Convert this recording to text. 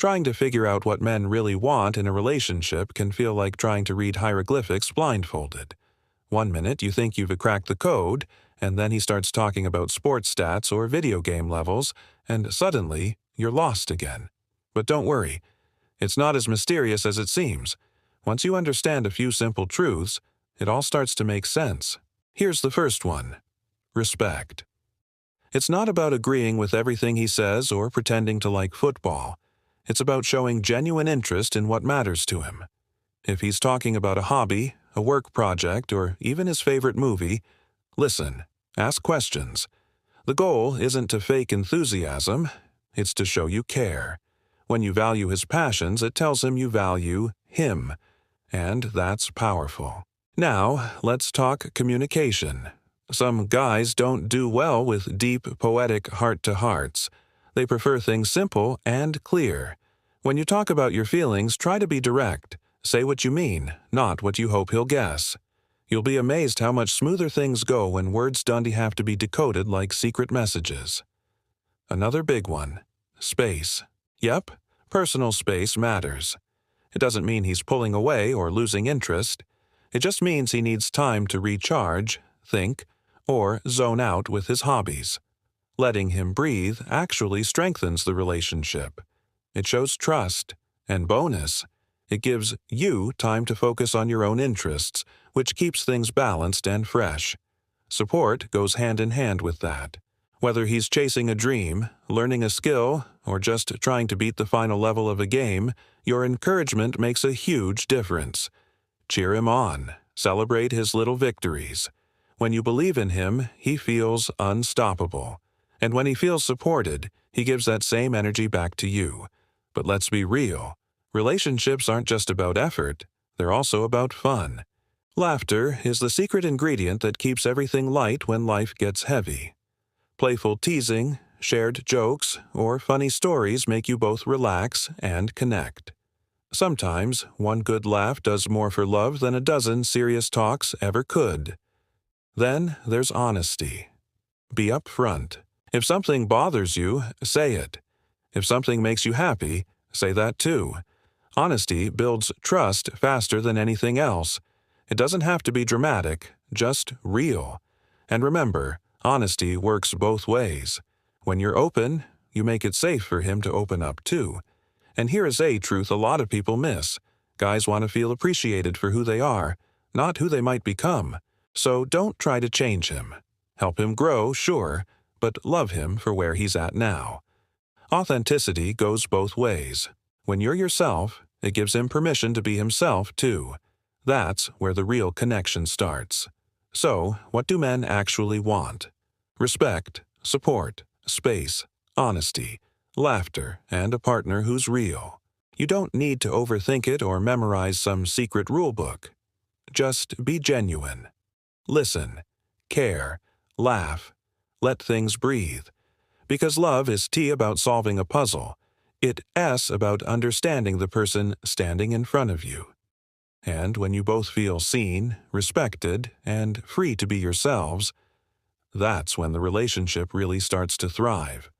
Trying to figure out what men really want in a relationship can feel like trying to read hieroglyphics blindfolded. One minute you think you've cracked the code, and then he starts talking about sports stats or video game levels, and suddenly you're lost again. But don't worry, it's not as mysterious as it seems. Once you understand a few simple truths, it all starts to make sense. Here's the first one: respect. It's not about agreeing with everything he says or pretending to like football. It's about showing genuine interest in what matters to him. If he's talking about a hobby, a work project, or even his favorite movie, listen, ask questions. The goal isn't to fake enthusiasm, it's to show you care. When you value his passions, it tells him you value him, and that's powerful. Now, let's talk communication. Some guys don't do well with deep, poetic heart-to-hearts. They prefer things simple and clear. When you talk about your feelings, try to be direct. Say what you mean, not what you hope he'll guess. You'll be amazed how much smoother things go when words don't have to be decoded like secret messages. Another big one: space. Yep, personal space matters. It doesn't mean he's pulling away or losing interest. It just means he needs time to recharge, think, or zone out with his hobbies. Letting him breathe actually strengthens the relationship. It shows trust, and bonus, it gives you time to focus on your own interests, which keeps things balanced and fresh. Support goes hand in hand with that. Whether he's chasing a dream, learning a skill, or just trying to beat the final level of a game, your encouragement makes a huge difference. Cheer him on. Celebrate his little victories. When you believe in him, he feels unstoppable. And when he feels supported, he gives that same energy back to you. But let's be real. Relationships aren't just about effort, they're also about fun. Laughter is the secret ingredient that keeps everything light when life gets heavy. Playful teasing, shared jokes, or funny stories make you both relax and connect. Sometimes, one good laugh does more for love than a dozen serious talks ever could. Then there's honesty. Be upfront. If something bothers you, say it. If something makes you happy, say that too. Honesty builds trust faster than anything else. It doesn't have to be dramatic, just real. And remember, honesty works both ways. When you're open, you make it safe for him to open up too. And here is a truth a lot of people miss. Guys want to feel appreciated for who they are, not who they might become. So don't try to change him. Help him grow, sure, but love him for where he's at now. Authenticity goes both ways. When you're yourself, it gives him permission to be himself too. That's where the real connection starts. So, what do men actually want? Respect, support, space, honesty, laughter, and a partner who's real. You don't need to overthink it or memorize some secret rule book. Just be genuine. Listen, care, laugh, let things breathe. Because love is T about solving a puzzle, it's S about understanding the person standing in front of you. And when you both feel seen, respected, and free to be yourselves, that's when the relationship really starts to thrive.